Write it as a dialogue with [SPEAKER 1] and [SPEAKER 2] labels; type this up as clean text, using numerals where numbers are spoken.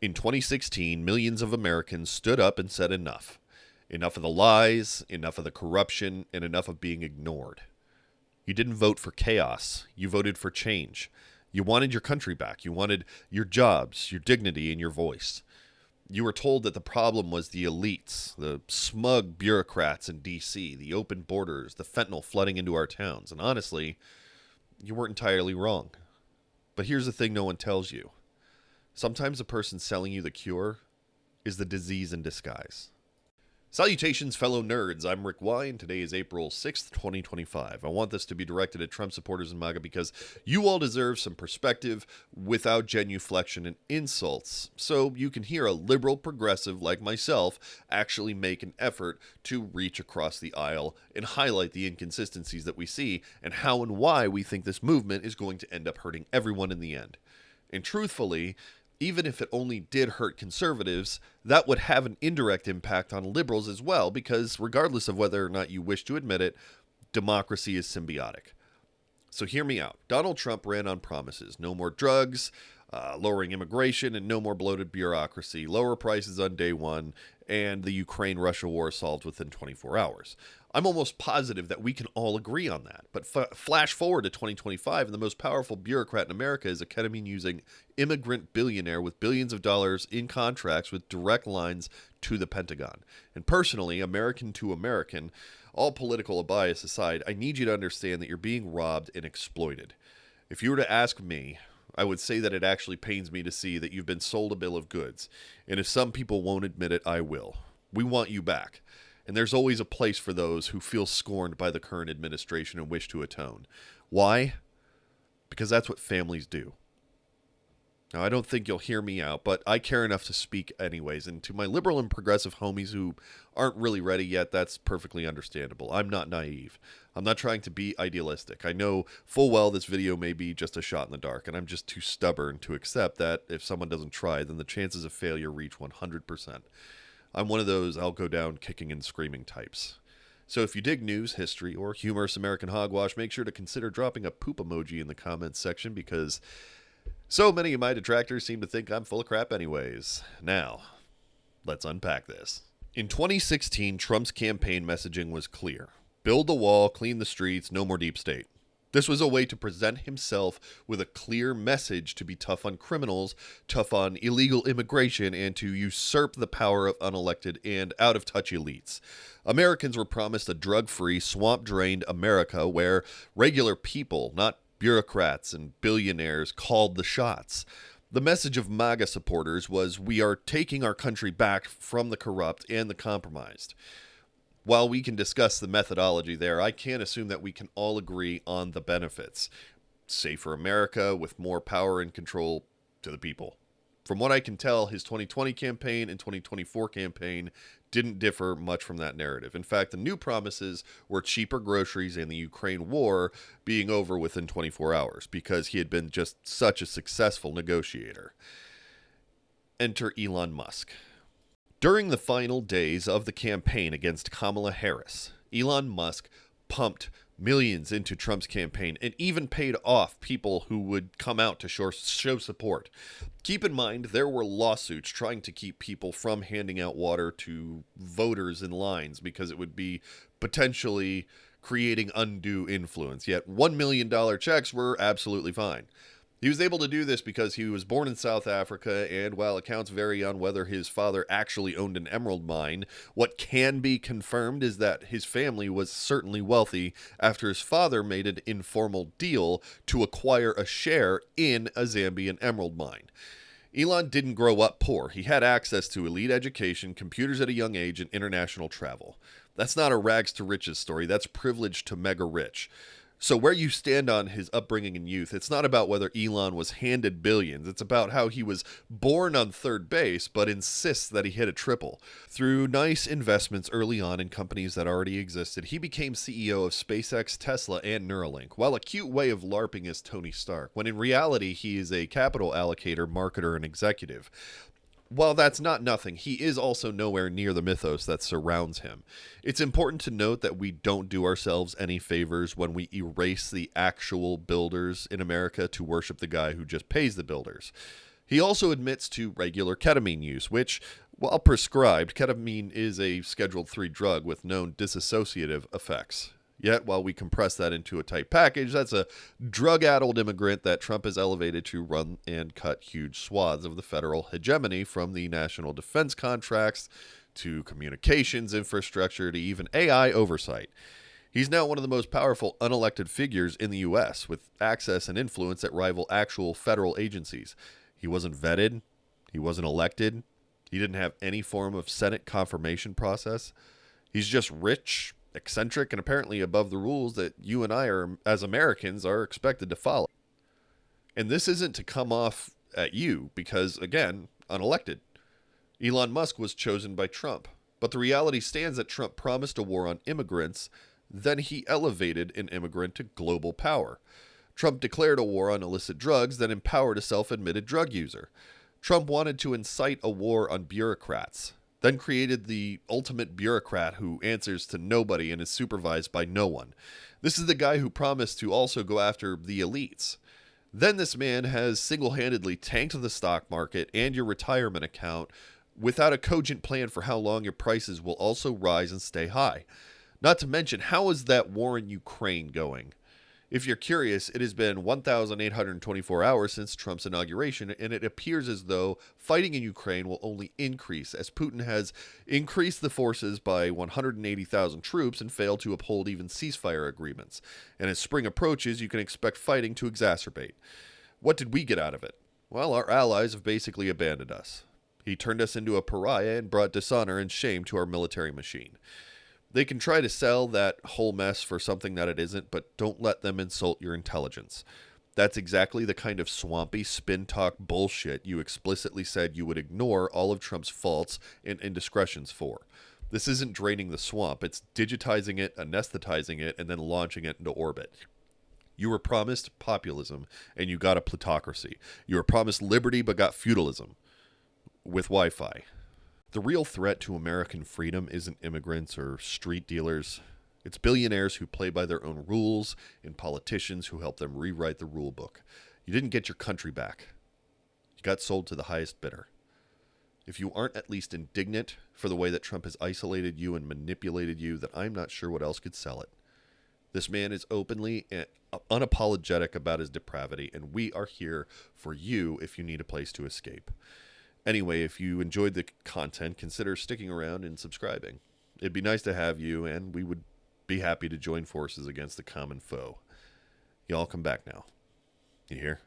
[SPEAKER 1] In 2016, millions of Americans stood up and said enough. Enough of the lies, enough of the corruption, and enough of being ignored. You didn't vote for chaos. You voted for change. You wanted your country back. You wanted your jobs, your dignity, and your voice. You were told that the problem was the elites, the smug bureaucrats in D.C., the open borders, the fentanyl flooding into our towns. And honestly, you weren't entirely wrong. But here's the thing no one tells you. Sometimes the person selling you the cure is the disease in disguise. Salutations, fellow nerds. I'm Rick Y, and today is April 6th, 2025. I want this to be directed at Trump supporters and MAGA because you all deserve some perspective without genuflection and insults, so you can hear a liberal progressive like myself actually make an effort to reach across the aisle and highlight the inconsistencies that we see and how and why we think this movement is going to end up hurting everyone in the end. And truthfully, even if it only did hurt conservatives, that would have an indirect impact on liberals as well, because regardless of whether or not you wish to admit it, democracy is symbiotic. So hear me out. Donald Trump ran on promises. No more drugs, lowering immigration, and no more bloated bureaucracy, lower prices on day one, and the Ukraine-Russia war solved within 24 hours. I'm almost positive that we can all agree on that. But flash forward to 2025, and the most powerful bureaucrat in America is a ketamine-using immigrant billionaire with billions of dollars in contracts with direct lines to the Pentagon. And personally, American to American, all political bias aside, I need you to understand that you're being robbed and exploited. If you were to ask me, I would say that it actually pains me to see that you've been sold a bill of goods. And if some people won't admit it, I will. We want you back. And there's always a place for those who feel scorned by the current administration and wish to atone. Why? Because that's what families do. Now, I don't think you'll hear me out, but I care enough to speak anyways. And to my liberal and progressive homies who aren't really ready yet, that's perfectly understandable. I'm not naive. I'm not trying to be idealistic. I know full well this video may be just a shot in the dark, and I'm just too stubborn to accept that if someone doesn't try, then the chances of failure reach 100%. I'm one of those I'll go down kicking and screaming types. So if you dig news, history, or humorous American hogwash, make sure to consider dropping a poop emoji in the comments section because so many of my detractors seem to think I'm full of crap anyways. Now, let's unpack this. In 2016, Trump's campaign messaging was clear. Build the wall, clean the streets, no more deep state. This was a way to present himself with a clear message to be tough on criminals, tough on illegal immigration, and to usurp the power of unelected and out-of-touch elites. Americans were promised a drug-free, swamp-drained America where regular people, not bureaucrats and billionaires, called the shots. The message of MAGA supporters was, we are taking our country back from the corrupt and the compromised. While we can discuss the methodology there, I can't assume that we can all agree on the benefits. Safer America with more power and control to the people. From what I can tell, his 2020 campaign and 2024 campaign didn't differ much from that narrative. In fact, the new promises were cheaper groceries and the Ukraine war being over within 24 hours because he had been just such a successful negotiator. Enter Elon Musk. During the final days of the campaign against Kamala Harris, Elon Musk pumped millions into Trump's campaign and even paid off people who would come out to show support. Keep in mind, there were lawsuits trying to keep people from handing out water to voters in lines because it would be potentially creating undue influence. Yet $1 million checks were absolutely fine. He was able to do this because he was born in South Africa, and while accounts vary on whether his father actually owned an emerald mine, what can be confirmed is that his family was certainly wealthy after his father made an informal deal to acquire a share in a Zambian emerald mine. Elon didn't grow up poor. He had access to elite education, computers at a young age, and international travel. That's not a rags to riches story. That's privilege to mega rich. So where you stand on his upbringing and youth, it's not about whether Elon was handed billions. It's about how he was born on third base, but insists that he hit a triple. Through nice investments early on in companies that already existed, he became CEO of SpaceX, Tesla, and Neuralink, while a cute way of LARPing as Tony Stark, when in reality he is a capital allocator, marketer, and executive. While that's not nothing, he is also nowhere near the mythos that surrounds him. It's important to note that we don't do ourselves any favors when we erase the actual builders in America to worship the guy who just pays the builders. He also admits to regular ketamine use, which, while prescribed, ketamine is a Schedule III drug with known dissociative effects. Yet, while we compress that into a tight package, that's a drug-addled immigrant that Trump has elevated to run and cut huge swaths of the federal hegemony, from the national defense contracts to communications infrastructure to even AI oversight. He's now one of the most powerful unelected figures in the U.S., with access and influence that rival actual federal agencies. He wasn't vetted. He wasn't elected. He didn't have any form of Senate confirmation process. He's just rich, eccentric, and apparently above the rules that you and I, as Americans, are expected to follow. And this isn't to come off at you because, again, unelected. Elon Musk was chosen by Trump. But the reality stands that Trump promised a war on immigrants. Then he elevated an immigrant to global power. Trump declared a war on illicit drugs, then empowered a self-admitted drug user. Trump wanted to incite a war on bureaucrats, then created the ultimate bureaucrat who answers to nobody and is supervised by no one. This is the guy who promised to also go after the elites. Then this man has single-handedly tanked the stock market and your retirement account without a cogent plan for how long your prices will also rise and stay high. Not to mention, how is that war in Ukraine going? If you're curious, it has been 1,824 hours since Trump's inauguration, and it appears as though fighting in Ukraine will only increase, as Putin has increased the forces by 180,000 troops and failed to uphold even ceasefire agreements. And as spring approaches, you can expect fighting to exacerbate. What did we get out of it? Well, our allies have basically abandoned us. He turned us into a pariah and brought dishonor and shame to our military machine. They can try to sell that whole mess for something that it isn't, but don't let them insult your intelligence. That's exactly the kind of swampy spin talk bullshit you explicitly said you would ignore all of Trump's faults and indiscretions for. This isn't draining the swamp, it's digitizing it, anesthetizing it, and then launching it into orbit. You were promised populism, and you got a plutocracy. You were promised liberty, but got feudalism with Wi-Fi. The real threat to American freedom isn't immigrants or street dealers. It's billionaires who play by their own rules and politicians who help them rewrite the rule book. You didn't get your country back. You got sold to the highest bidder. If you aren't at least indignant for the way that Trump has isolated you and manipulated you, then I'm not sure what else could sell it. This man is openly and unapologetic about his depravity, and we are here for you if you need a place to escape. Anyway, if you enjoyed the content, consider sticking around and subscribing. It'd be nice to have you, and we would be happy to join forces against the common foe. Y'all come back now. You hear?